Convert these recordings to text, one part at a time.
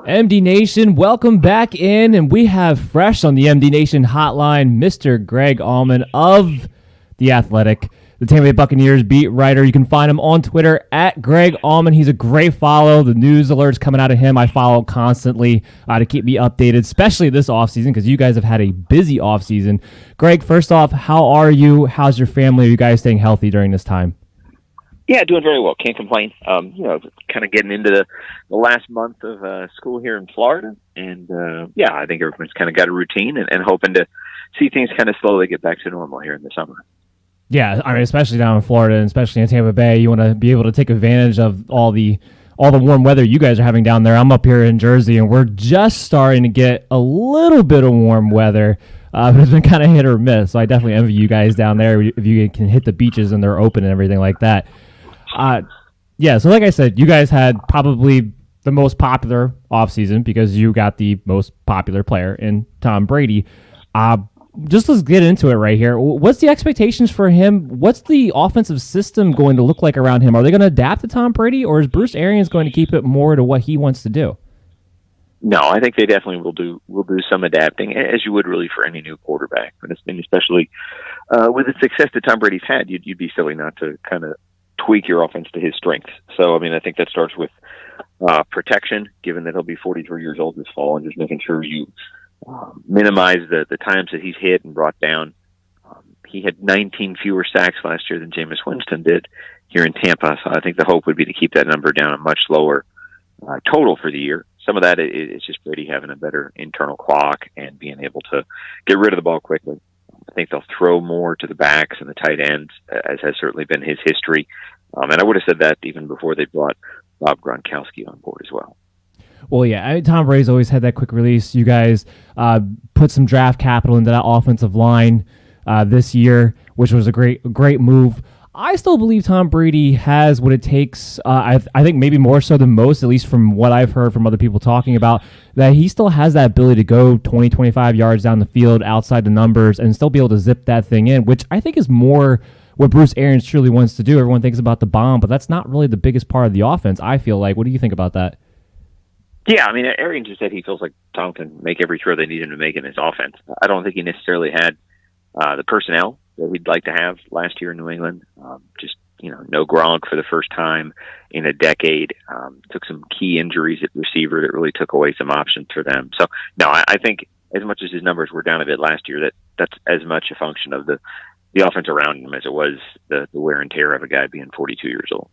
MD Nation, welcome back in, and we have fresh on the MD Nation hotline, Mr. Greg Auman of The Athletic, the Tampa Bay Buccaneers beat writer. You can find him on Twitter at Greg Auman. He's a great follow. The news alerts coming out of him, I follow constantly to keep me updated, especially this offseason because you guys have had a busy offseason. Greg, first off, how are you? How's your family? Are you guys staying healthy during this time? Yeah, doing very well. Can't complain. Kind of getting into the last month of school here in Florida. And, I think everyone's kind of got a routine and hoping to see things kind of slowly get back to normal here in the summer. Yeah, I mean, especially down in Florida and especially in Tampa Bay, you want to be able to take advantage of all the warm weather you guys are having down there. I'm up here in Jersey, and we're just starting to get a little bit of warm weather. But it's been kind of hit or miss, so I definitely envy you guys down there if you can hit the beaches and they're open and everything like that. So like I said, you guys had probably the most popular offseason because you got the most popular player in Tom Brady. Just let's get into it right here. What's the expectations for him? What's the offensive system going to look like around him? Are they going to adapt to Tom Brady, or is Bruce Arians going to keep it more to what he wants to do? No, I think they definitely will do some adapting, as you would really for any new quarterback. But especially with the success that Tom Brady's had, you'd be silly not to kind of tweak your offense to his strengths. So, I mean, I think that starts with protection, given that he'll be 43 years old this fall, and just making sure you minimize the times that he's hit and brought down. He had 19 fewer sacks last year than Jameis Winston did here in Tampa, so I think the hope would be to keep that number down a much lower total for the year. Some of that is just Brady having a better internal clock and being able to get rid of the ball quickly. I think they'll throw more to the backs and the tight ends, as has certainly been his history. And I would have said that even before they brought Bob Gronkowski on board as well. Well, yeah, Tom Brady's always had that quick release. You guys put some draft capital into that offensive line this year, which was a great move. I still believe Tom Brady has what it takes. I think maybe more so than most, at least from what I've heard from other people talking about, that he still has that ability to go 20, 25 yards down the field outside the numbers and still be able to zip that thing in, which I think is more what Bruce Arians truly wants to do. Everyone thinks about the bomb, but that's not really the biggest part of the offense, I feel like. What do you think about that? Yeah, I mean, Arians just said he feels like Tom can make every throw they need him to make in his offense. I don't think he necessarily had the personnel that we'd like to have last year in New England. No Gronk for the first time in a decade. Took some key injuries at receiver that really took away some options for them. So, no, I think as much as his numbers were down a bit last year, that's as much a function of the offense around him as it was the wear and tear of a guy being 42 years old.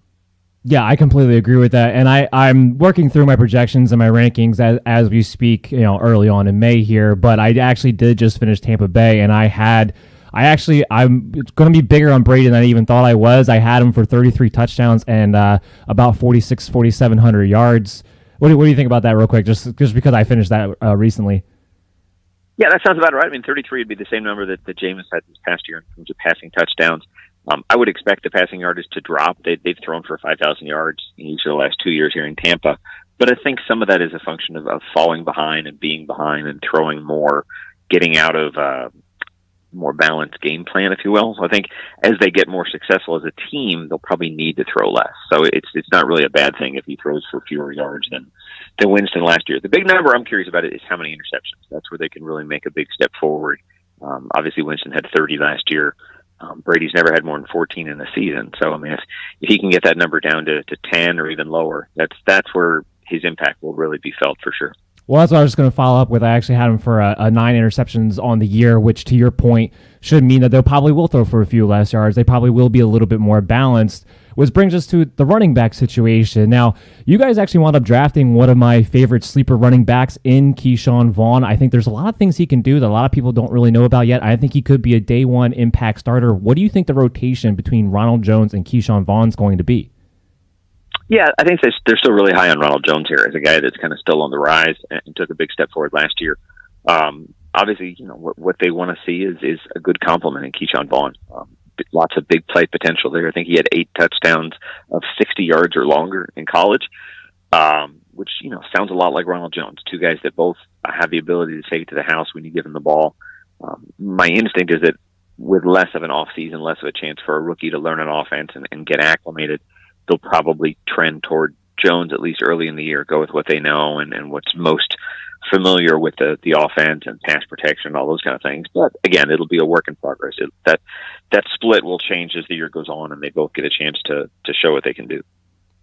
Yeah, I completely agree with that. And I'm working through my projections and my rankings as we speak, early on in May here. But I actually did just finish Tampa Bay, and I'm going to be bigger on Brady than I even thought I was. I had him for 33 touchdowns and about 4,700 yards. What do you think about that real quick, just because I finished that recently? Yeah, that sounds about right. I mean, 33 would be the same number that Jameis had this past year in terms of passing touchdowns. I would expect the passing yardage to drop. They've thrown for 5,000 yards in each of the last 2 years here in Tampa. But I think some of that is a function of falling behind and being behind and throwing more, getting out of more balanced game plan, if you will. So I think as they get more successful as a team, they'll probably need to throw less. So it's not really a bad thing if he throws for fewer yards than Winston last year. The big number I'm curious about is how many interceptions. That's where they can really make a big step forward. Obviously, Winston had 30 last year. Brady's never had more than 14 in a season. So, I mean, if he can get that number down to 10 or even lower, that's where his impact will really be felt for sure. Well, that's what I was going to follow up with. I actually had him for a 9 interceptions on the year, which, to your point, should mean that they probably will throw for a few less yards. They probably will be a little bit more balanced, which brings us to the running back situation. Now, you guys actually wound up drafting one of my favorite sleeper running backs in Keyshawn Vaughn. I think there's a lot of things he can do that a lot of people don't really know about yet. I think he could be a day one impact starter. What do you think the rotation between Ronald Jones and Keyshawn Vaughn is going to be? Yeah, I think they're still really high on Ronald Jones here as a guy that's kind of still on the rise and took a big step forward last year. Obviously, what they want to see is a good complement in Keyshawn Vaughn. Lots of big play potential there. I think he had 8 touchdowns of 60 yards or longer in college, which sounds a lot like Ronald Jones. Two guys that both have the ability to take it to the house when you give them the ball. My instinct is that with less of an off season, less of a chance for a rookie to learn an offense and get acclimated, they'll probably trend toward Jones, at least early in the year, go with what they know and what's most familiar with the offense and pass protection and all those kind of things. But again, it'll be a work in progress. That split will change as the year goes on, and they both get a chance to show what they can do.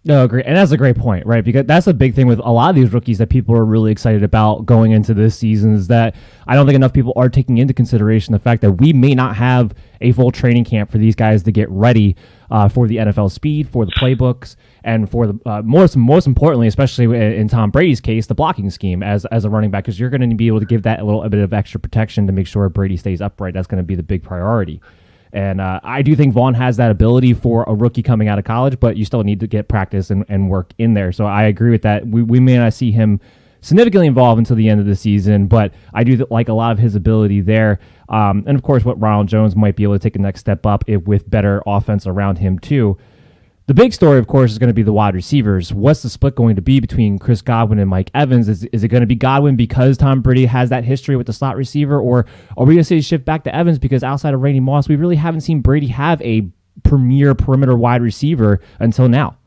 No, great. And that's a great point, right? Because that's a big thing with a lot of these rookies that people are really excited about going into this season is that I don't think enough people are taking into consideration the fact that we may not have a full training camp for these guys to get ready for the NFL speed, for the playbooks, and for the most importantly, especially in Tom Brady's case, the blocking scheme as a running back, because you're going to be able to give that a little bit of extra protection to make sure Brady stays upright. That's going to be the big priority. And I do think Vaughn has that ability for a rookie coming out of college, but you still need to get practice and work in there. So I agree with that. We may not see him significantly involved until the end of the season, but I do like a lot of his ability there. And of course, what Ronald Jones might be able to take a next step up with better offense around him too. The big story, of course, is going to be the wide receivers. What's the split going to be between Chris Godwin and Mike Evans? Is it going to be Godwin because Tom Brady has that history with the slot receiver, or are we going to see a shift back to Evans because outside of Randy Moss, we really haven't seen Brady have a premier perimeter wide receiver until now?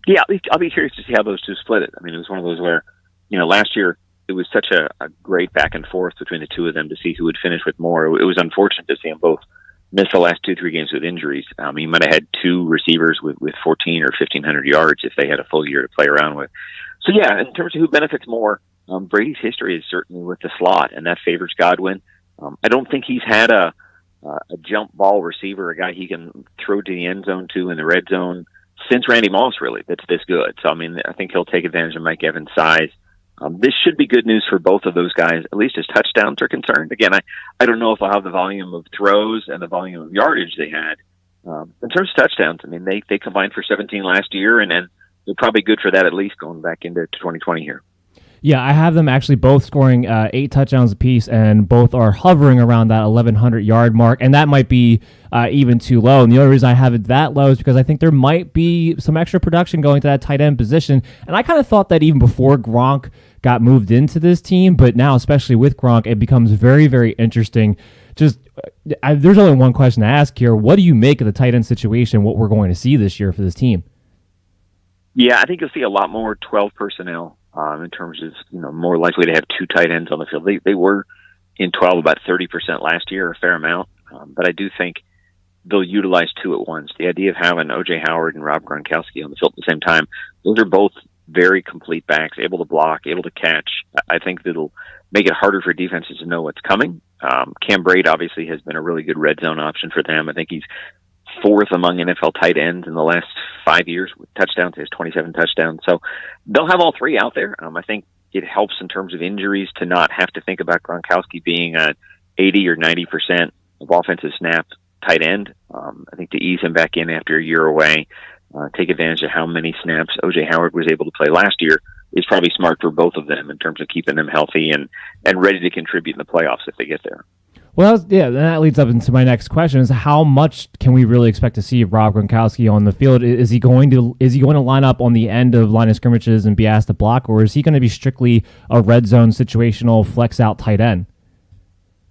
Yeah, I'll be curious to see how those two split it. I mean, it was one of those where, last year it was such a great back and forth between the two of them to see who would finish with more. It was unfortunate to see them both miss the last 2-3 games with injuries. He might have had two receivers with 1,400 or 1,500 yards if they had a full year to play around with. So yeah, in terms of who benefits more, Brady's history is certainly with the slot, and that favors Godwin. I don't think he's had a jump ball receiver, a guy he can throw to the end zone to in the red zone since Randy Moss, really, that's this good. So, I think he'll take advantage of Mike Evans' size. This should be good news for both of those guys, at least as touchdowns are concerned. Again, I don't know if I'll have the volume of throws and the volume of yardage they had. In terms of touchdowns, they combined for 17 last year, and they're probably good for that at least going back into 2020 here. Yeah, I have them actually both scoring 8 touchdowns apiece, and both are hovering around that 1,100-yard mark, and that might be even too low. And the only reason I have it that low is because I think there might be some extra production going to that tight end position, and I kind of thought that even before Gronk got moved into this team, but now, especially with Gronk, it becomes very, very interesting. There's only one question to ask here. What do you make of the tight end situation, what we're going to see this year for this team? Yeah, I think you'll see a lot more 12 personnel. In terms of, more likely to have two tight ends on the field. They were in 12 about 30% last year, a fair amount. But I do think they'll utilize two at once. The idea of having O.J. Howard and Rob Gronkowski on the field at the same time, those are both very complete backs, able to block, able to catch. I think that'll make it harder for defenses to know what's coming. Cam Brate obviously has been a really good red zone option for them. I think he's fourth among NFL tight ends in the last 5 years with touchdowns. He has 27 touchdowns. So they'll have all three out there. I think it helps in terms of injuries to not have to think about Gronkowski being a 80 or 90% of offensive snap tight end. I think to ease him back in after a year away, take advantage of how many snaps O.J. Howard was able to play last year is probably smart for both of them in terms of keeping them healthy and ready to contribute in the playoffs if they get there. Well, that leads up into my next question: is how much can we really expect to see of Rob Gronkowski on the field? Is he going to line up on the end of line of scrimmages and be asked to block, or is he going to be strictly a red zone situational flex out tight end?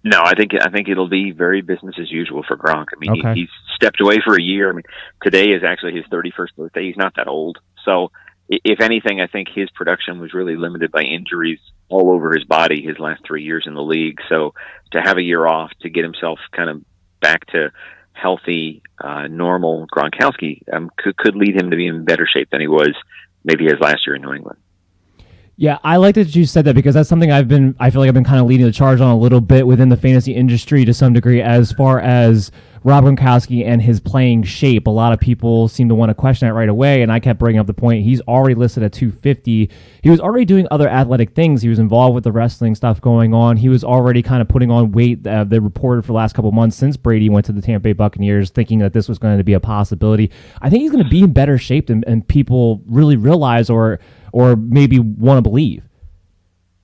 No, I think it'll be very business as usual for Gronk. Okay. He's stepped away for a year. Today is actually his 31st birthday. He's not that old. So if anything, I think his production was really limited by injuries all over his body his last 3 years in the league. So to have a year off, to get himself kind of back to healthy, normal Gronkowski could lead him to be in better shape than he was maybe his last year in New England. Yeah, I like that you said that because that's something I feel like I've been kind of leading the charge on a little bit within the fantasy industry to some degree as far as Rob Gronkowski and his playing shape. A lot of people seem to want to question that right away, and I kept bringing up the point he's already listed at 250. He was already doing other athletic things. He was involved with the wrestling stuff going on. He was already kind of putting on weight. They reported for the last couple of months since Brady went to the Tampa Bay Buccaneers, thinking that this was going to be a possibility. I think he's going to be in better shape than people really realize or maybe want to believe.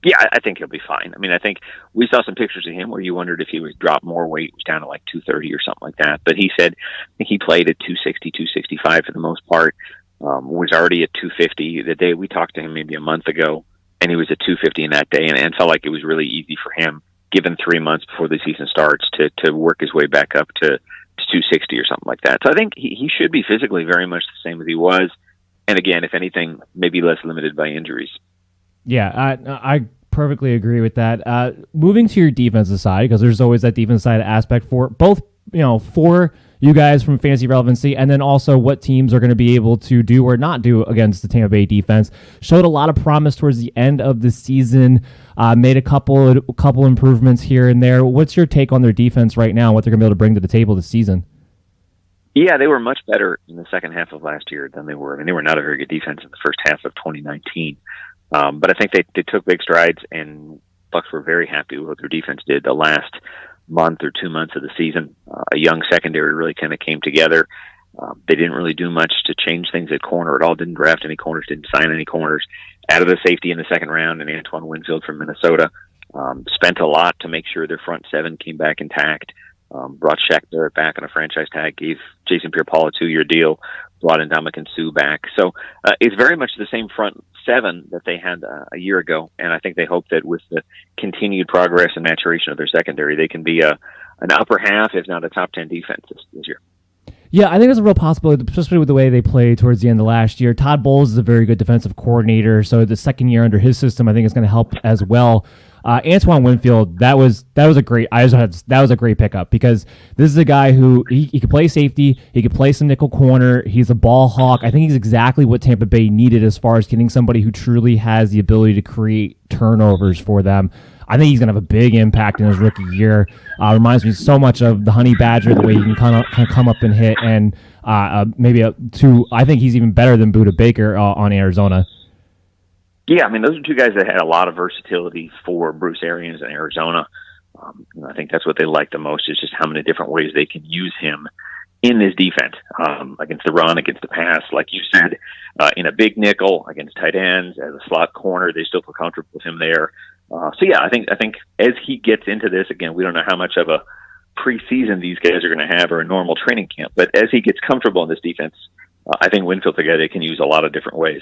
Yeah, I think he'll be fine. I think we saw some pictures of him where you wondered if he would drop more weight. It was down to like 230 or something like that. But he said, I think he played at 260, 265 for the most part, was already at 250 the day we talked to him maybe a month ago, and he was at 250 in that day, and felt like it was really easy for him, given 3 months before the season starts, to work his way back up to 260 or something like that. So I think he should be physically very much the same as he was. And again, if anything, maybe less limited by injuries. Yeah, I perfectly agree with that. Moving to your defensive side, because there's always that defensive side aspect for both, for you guys from fantasy relevancy, and then also what teams are going to be able to do or not do against the Tampa Bay defense. Showed a lot of promise towards the end of the season, made a couple improvements here and there. What's your take on their defense right now and what they're going to be able to bring to the table this season? Yeah, they were much better in the second half of last year than they were. I mean, they were not a very good defense in the first half of 2019. But I think they took big strides, and Bucs were very happy with what their defense did the last month or 2 months of the season. A young secondary really kind of came together. They didn't really do much to change things at corner at all. Didn't draft any corners, didn't sign any corners. Added a safety in the second round, and Antoine Winfield from Minnesota. Spent a lot to make sure their front seven came back intact. Brought Shaq Barrett back on a franchise tag, gave Jason Pierre-Paul a 2-year deal, brought Ndamukong Suh back. So it's very much the same front seven that they had a year ago, and I think they hope that with the continued progress and maturation of their secondary, they can be an upper half, if not a top 10 defense this year. Yeah, I think it's a real possibility, especially with the way they played towards the end of last year. Todd Bowles is a very good defensive coordinator, so the second year under his system, I think, is going to help as well. Antoine Winfield, that was a great pickup, because this is a guy who he could play safety, he could play some nickel corner, he's a ball hawk. I think he's exactly what Tampa Bay needed as far as getting somebody who truly has the ability to create turnovers for them. I think he's going to have a big impact in his rookie year. Reminds me so much of the Honey Badger, the way he can kind of come up and hit, and I think he's even better than Budda Baker on Arizona. Yeah, I mean, those are two guys that had a lot of versatility for Bruce Arians in Arizona. I think that's what they like the most, is just how many different ways they can use him in this defense, against the run, against the pass, like you said, in a big nickel, against tight ends, as a slot corner. They still feel comfortable with him there. So yeah, I think as he gets into this, again, we don't know how much of a preseason these guys are going to have or a normal training camp, but as he gets comfortable in this defense, I think Winfield's a guy they can use a lot of different ways.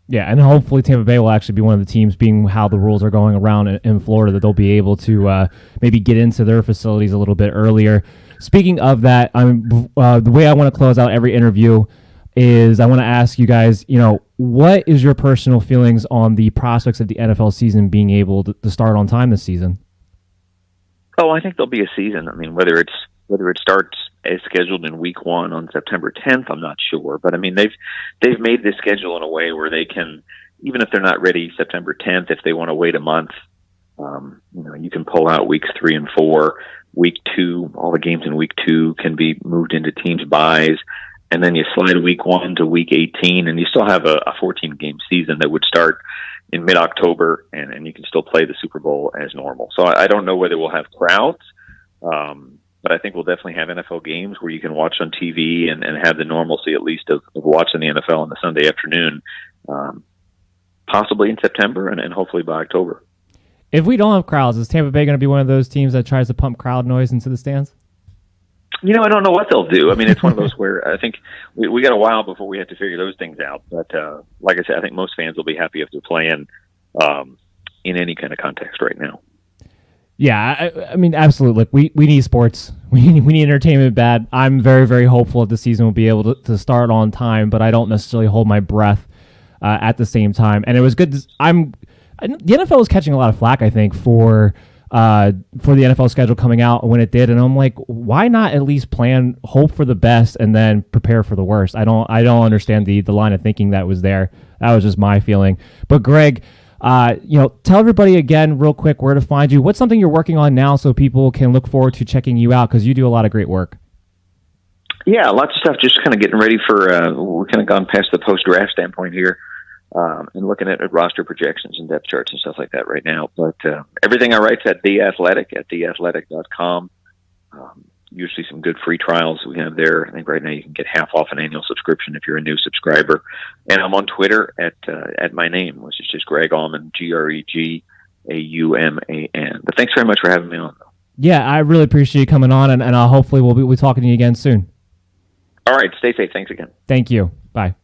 Yeah, and hopefully Tampa Bay will actually be one of the teams, being how the rules are going around in Florida, that they'll be able to maybe get into their facilities a little bit earlier. Speaking of that, the way I want to close out every interview is I want to ask you guys, what is your personal feelings on the prospects of the NFL season being able to start on time this season? Oh, I think there'll be a season. I mean, whether it starts as scheduled in week 1 on September 10th, I'm not sure. But I mean, they've made this schedule in a way where they can, even if they're not ready September 10th, if they want to wait a month, you can pull out weeks 3 and 4. Week 2, all the games in week 2 can be moved into teams' buys. And then you slide week 1 to week 18, and you still have a 14-game season that would start in mid-October, and you can still play the Super Bowl as normal. So I don't know whether we'll have crowds, but I think we'll definitely have NFL games where you can watch on TV and have the normalcy, at least, of watching the NFL on the Sunday afternoon, possibly in September and hopefully by October. If we don't have crowds, is Tampa Bay going to be one of those teams that tries to pump crowd noise into the stands? I don't know what they'll do. I mean, it's one of those where I think we got a while before we have to figure those things out. But like I said, I think most fans will be happy if they're playing in any kind of context right now. Yeah, I mean, absolutely. Look, we need sports. We need entertainment bad. I'm very, very hopeful that the season will be able to start on time, but I don't necessarily hold my breath at the same time. And it was good. The NFL was catching a lot of flack, I think, for the NFL schedule coming out when it did, and I'm like, why not at least hope for the best and then prepare for the worst? I don't understand the line of thinking that was there. That was just my feeling. But Greg, tell everybody again real quick where to find you. What's something you're working on now so people can look forward to checking you out, because you do a lot of great work. Yeah, lots of stuff. Just kind of getting ready for. We're kind of gone past the post-draft standpoint here. And looking at roster projections and depth charts and stuff like that right now. But everything I write's at The Athletic, at theathletic.com. Usually some good free trials we have there. I think right now you can get half off an annual subscription if you're a new subscriber. And I'm on Twitter at my name, which is just Greg Auman, GregAuman. But thanks very much for having me on. Yeah, I really appreciate you coming on, and hopefully we'll be talking to you again soon. All right, stay safe. Thanks again. Thank you. Bye.